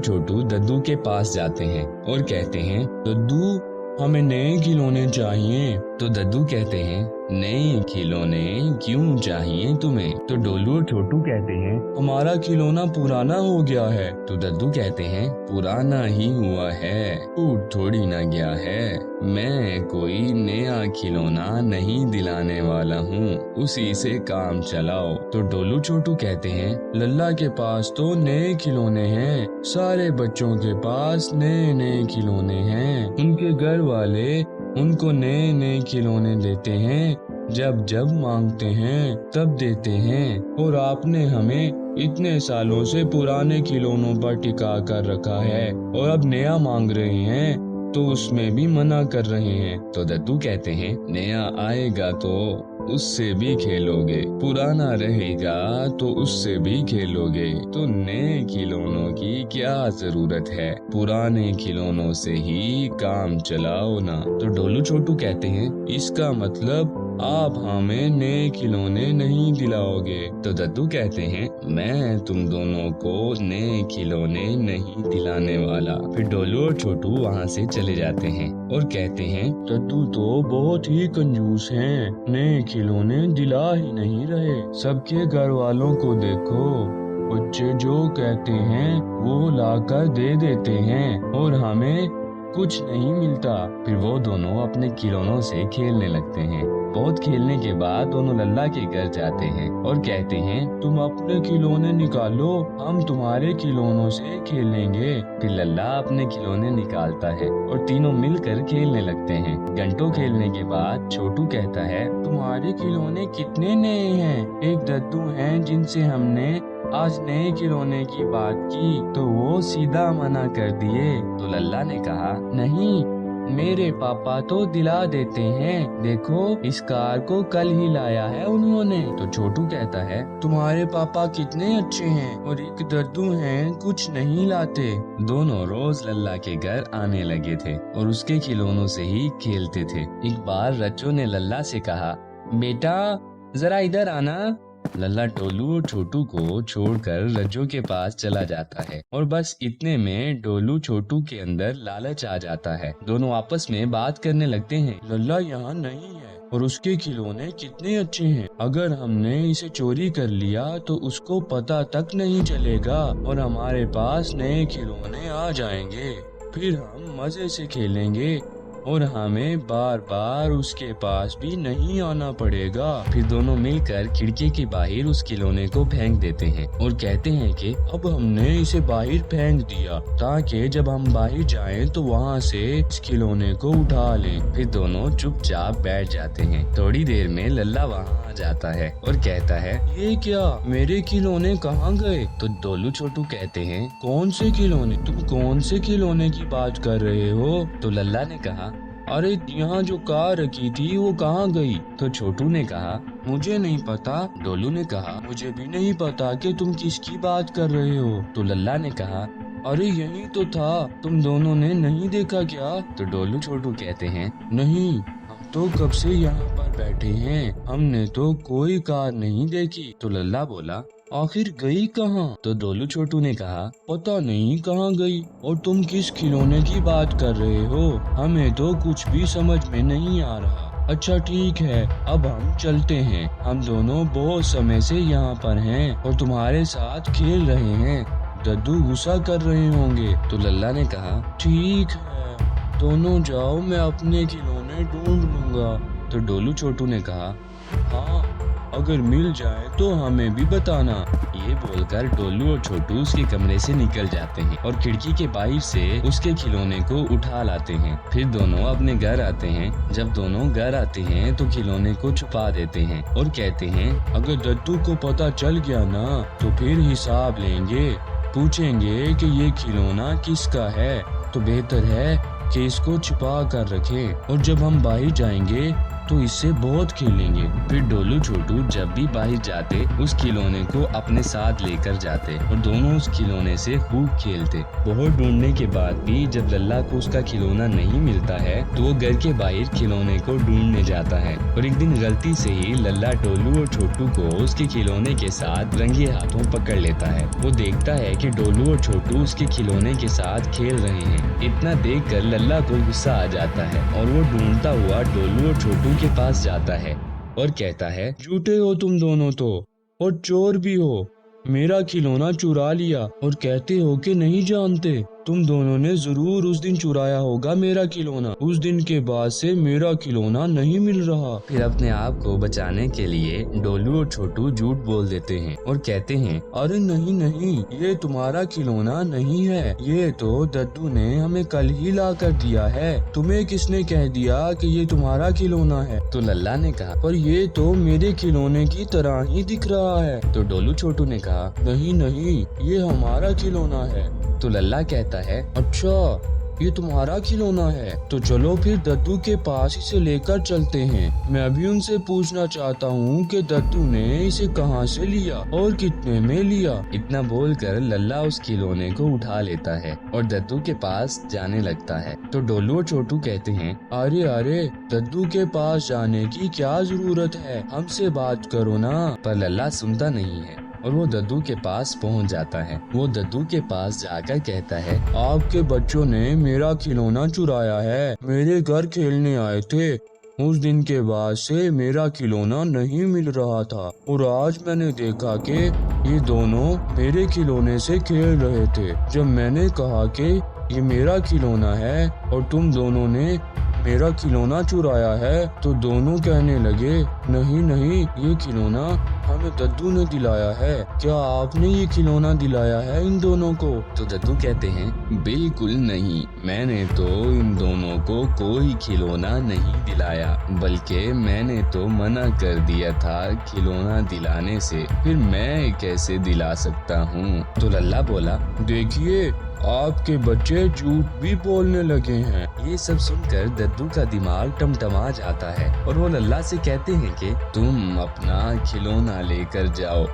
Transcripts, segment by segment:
छोटू दद्दू के पास जाते हैं और कहते हैं, दद्दू हमें नए खिलौने चाहिए। तो दद्दू कहते हैं, नए खिलौने क्यों चाहिए तुम्हें? तो डोलू और छोटू कहते हैं, हमारा खिलौना पुराना हो गया है। तो दद्दू कहते हैं, पुराना ही हुआ है, टूट थोड़ी ना गया है। मैं कोई नया खिलौना नहीं दिलाने वाला हूँ, उसी से काम चलाओ। तो डोलू छोटू कहते हैं, लल्ला के पास तो नए खिलौने हैं, सारे बच्चों के पास नए नए खिलौने हैं। उनके घर वाले उनको नए नए खिलौने देते हैं, जब जब मांगते हैं तब देते हैं, और आपने हमें इतने सालों से पुराने खिलौनों पर टिका कर रखा है और अब नया मांग रहे हैं तो उसमें भी मना कर रहे हैं। तो दद्दू कहते हैं, नया आएगा तो उससे भी खेलोगे, पुराना रहेगा तो उससे भी खेलोगे, तो नए खिलौनों की क्या जरूरत है, पुराने खिलौनों से ही काम चलाओ ना। तो डोलू छोटू कहते हैं, इसका मतलब आप हमें नए खिलौने नहीं दिलाओगे। तो दद्दू कहते हैं, मैं तुम दोनों को नए खिलौने नहीं दिलाने वाला। फिर डोलू और छोटू वहाँ से चले जाते हैं और कहते हैं, दद्दू तो बहुत ही कंजूस हैं, नए खिलौने दिला ही नहीं रहे। सबके घर वालों को देखो, बच्चे जो कहते हैं वो लाकर दे देते हैं और हमें कुछ नहीं मिलता। फिर वो दोनों अपने खिलौनों से खेलने लगते हैं। बहुत खेलने के बाद दोनों लल्ला के घर जाते हैं और कहते हैं, तुम अपने खिलौने निकालो, हम तुम्हारे खिलौनों से खेलेंगे। फिर लल्ला अपने खिलौने निकालता है और तीनों मिलकर खेलने लगते हैं। घंटों खेलने के बाद छोटू कहता है, तुम्हारे खिलौने कितने नए हैं? एक दद्दू हैं जिनसे हमने आज नए खिलौने की बात की तो वो सीधा मना कर दिए। तो लल्ला ने कहा, नहीं, मेरे पापा तो दिला देते हैं, देखो इस कार को कल ही लाया है उन्होंने। तो छोटू कहता है, तुम्हारे पापा कितने अच्छे हैं और एक दद्दू हैं कुछ नहीं लाते। दोनों रोज लल्ला के घर आने लगे थे और उसके खिलौनों से ही खेलते थे। एक बार रज्जो ने लल्ला से कहा, बेटा जरा इधर आना। लल्ला डोलू और छोटू को छोड़कर रज्जो के पास चला जाता है और बस इतने में डोलू छोटू के अंदर लालच आ जाता है। दोनों आपस में बात करने लगते हैं, लल्ला यहाँ नहीं है और उसके खिलौने कितने अच्छे हैं, अगर हमने इसे चोरी कर लिया तो उसको पता तक नहीं चलेगा और हमारे पास नए खिलौने आ जाएंगे, फिर हम मजे से खेलेंगे और हमें बार बार उसके पास भी नहीं आना पड़ेगा। फिर दोनों मिलकर खिड़की के बाहर उस खिलौने को फेंक देते हैं और कहते हैं कि अब हमने इसे बाहर फेंक दिया ताकि जब हम बाहर जाएं तो वहाँ से इस खिलौने को उठा लें। फिर दोनों चुपचाप बैठ जाते हैं। थोड़ी देर में लल्ला वहाँ आ जाता है और कहता है, ये क्या, मेरे खिलौने कहाँ गए? तो डोलू छोटू कहते हैं, कौन से खिलौने? तुम कौन से खिलौने की बात कर रहे हो? तो लल्ला ने कहा, अरे यहाँ जो कार रखी थी वो कहाँ गई? तो छोटू ने कहा, मुझे नहीं पता। डोलू ने कहा, मुझे भी नहीं पता कि तुम किसकी बात कर रहे हो। तो लल्ला ने कहा, अरे यही तो था, तुम दोनों ने नहीं देखा क्या? तो डोलू छोटू कहते हैं, नहीं, हम तो कब से यहाँ पर बैठे हैं, हमने तो कोई कार नहीं देखी। तो लल्ला बोला, आखिर गई कहाँ? तो डोलू छोटू ने कहा, पता नहीं कहाँ गई, और तुम किस खिलौने की बात कर रहे हो? हमें तो कुछ भी समझ में नहीं आ रहा। अच्छा ठीक है, अब हम चलते हैं, हम दोनों बहुत समय से यहाँ पर हैं और तुम्हारे साथ खेल रहे हैं, दद्दू गुस्सा कर रहे होंगे। तो लल्ला ने कहा, ठीक है, दोनों जाओ, मैं अपने खिलौने ढूंढ लूंगा। तो डोलू छोटू ने कहा, हाँ, अगर मिल जाए तो हमें भी बताना। ये बोलकर डोलू और छोटू उसके कमरे से निकल जाते हैं और खिड़की के बाहर से उसके खिलौने को उठा लाते हैं। फिर दोनों अपने घर आते हैं। जब दोनों घर आते हैं तो खिलौने को छुपा देते हैं और कहते हैं, अगर दद्दू को पता चल गया ना तो फिर हिसाब लेंगे, पूछेंगे कि ये खिलौना किसका है, तो बेहतर है कि इसको छुपा कर रखें और जब हम बाहर जाएंगे तो इससे बहुत खेलेंगे। फिर डोलू छोटू जब भी बाहर जाते उस खिलौने को अपने साथ लेकर जाते और दोनों उस खिलौने से खूब खेलते। बहुत ढूंढने के बाद भी जब लल्ला को उसका खिलौना नहीं मिलता है तो वो घर के बाहर खिलौने को ढूंढने जाता है और एक दिन गलती से ही लल्ला डोलू और छोटू को उसके खिलौने के साथ रंगे हाथों पकड़ लेता है। वो देखता है कि डोलू और छोटू उसके खिलौने के साथ खेल रहे हैं। इतना देखकर लल्ला को गुस्सा आ जाता है और वो ढूंढता हुआ डोलू और छोटू के पास जाता है और कहता है, झूठे हो तुम दोनों तो और चोर भी हो। मेरा खिलौना चुरा लिया और कहते हो कि नहीं जानते। तुम दोनों ने जरूर उस दिन चुराया होगा मेरा खिलौना। उस दिन के बाद से मेरा खिलौना नहीं मिल रहा। फिर अपने आप को बचाने के लिए डोलू और छोटू झूठ बोल देते हैं और कहते हैं, अरे नहीं नहीं, ये तुम्हारा खिलौना नहीं है, ये तो दद्दू ने हमें कल ही ला कर दिया है। तुम्हें किसने कह दिया कि ये तुम्हारा खिलौना है? तो लल्ला ने कहा, पर ये तो मेरे खिलौने की तरह ही दिख रहा है। तो डोलू छोटू ने कहा, नहीं नहीं, ये हमारा खिलौना है। तो लल्ला कहता है, अच्छा ये तुम्हारा खिलौना है, तो चलो फिर दद्दू के पास इसे लेकर चलते हैं। मैं भी उनसे पूछना चाहता हूँ कि दद्दू ने इसे कहाँ से लिया और कितने में लिया। इतना बोलकर लल्ला उस खिलौने को उठा लेता है और दद्दू के पास जाने लगता है। तो डोलू और छोटू कहते हैं, अरे अरे, दद्दू के पास जाने की क्या जरूरत है, हमसे बात करो ना। पर लल्ला सुनता नहीं है और वो दद्दू के पास पहुंच जाता है। वो दद्दू के पास जाकर कहता है, आपके बच्चों ने मेरा खिलौना चुराया है। मेरे घर खेलने आए थे, उस दिन के बाद से मेरा खिलौना नहीं मिल रहा था और आज मैंने देखा कि ये दोनों मेरे खिलौने से खेल रहे थे। जब मैंने कहा कि ये मेरा खिलौना है और तुम दोनों ने मेरा खिलौना चुराया है, तो दोनों कहने लगे, नहीं नहीं, ये खिलौना हमें दद्दू ने दिलाया है। क्या आपने ये खिलौना दिलाया है इन दोनों को? तो दद्दू कहते हैं, बिल्कुल नहीं, मैंने तो इन दोनों को कोई खिलौना नहीं दिलाया, बल्कि मैंने तो मना कर दिया था खिलौना दिलाने से, फिर मैं कैसे दिला सकता हूँ? तो लल्ला बोला, देखिए आपके बच्चे झूठ भी बोलने लगे हैं। ये सब सुनकर दद्दू का दिमाग टमटमा जाता है और वो लल्ला से कहते हैं कि तुम अपना खिलौना लेकर जाओ,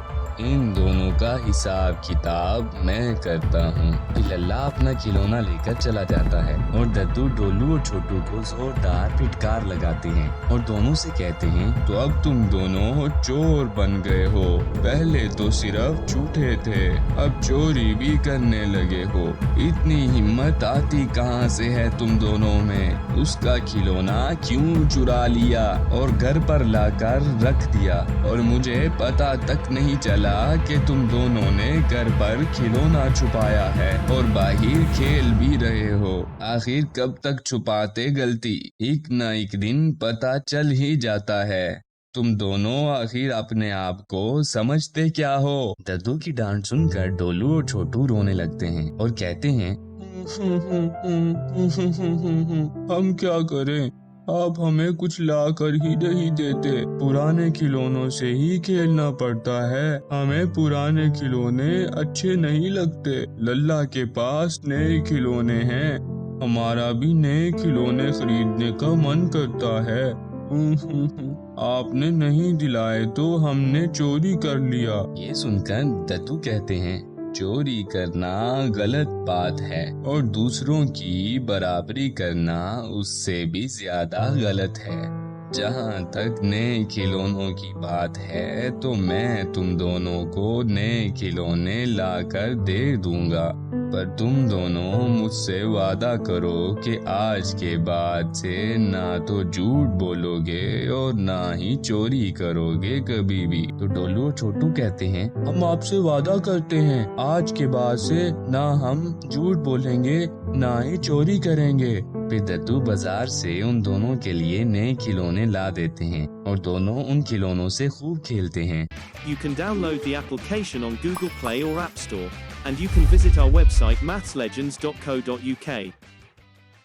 इन दोनों का हिसाब किताब मैं करता हूँ। फिर लल्ला अपना खिलौना लेकर चला जाता है और दद्दू डोलू और छोटू को जोरदार फिटकार लगाते हैं और दोनों से कहते हैं, तो अब तुम दोनों चोर बन गए हो। पहले तो सिर्फ झूठे थे, अब चोरी भी करने लगे हो। इतनी हिम्मत आती कहाँ से है तुम दोनों में? उसका खिलौना क्यों चुरा लिया और घर पर लाकर रख दिया और मुझे पता तक नहीं चला कि तुम दोनों ने घर पर खिलौना छुपाया है और बाहर खेल भी रहे हो। आखिर कब तक छुपाते गलती? एक न एक दिन पता चल ही जाता है। तुम दोनों आखिर अपने आप को समझते क्या हो? दद्दू की डांट सुनकर डोलू और छोटू रोने लगते हैं और कहते हैं, हम क्या करें, आप हमें कुछ ला कर ही नहीं देते, पुराने खिलौनों से ही खेलना पड़ता है। हमें पुराने खिलौने अच्छे नहीं लगते। लल्ला के पास नए खिलौने हैं, हमारा भी नए खिलौने खरीदने का मन करता है। आपने नहीं दिलाए तो हमने चोरी कर लिया। ये सुनकर दद्दू कहते हैं, चोरी करना गलत बात है और दूसरों की बराबरी करना उससे भी ज्यादा गलत है। जहाँ तक नए खिलौनों की बात है तो मैं तुम दोनों को नए खिलौने लाकर दे दूंगा, पर तुम दोनों मुझसे वादा करो कि आज के बाद से ना तो झूठ बोलोगे और ना ही चोरी करोगे कभी भी। तो डोलू और छोटू कहते हैं, हम आपसे वादा करते हैं, आज के बाद से ना हम झूठ बोलेंगे ना ही चोरी करेंगे। फिर दद्दू बाजार से उन दोनों के लिए नए खिलौने ला देते हैं और दोनों उन खिलौनों से खूब खेलते हैं। You can download the application on Google Play or App Store, and you can visit our website mathslegends.co.uk.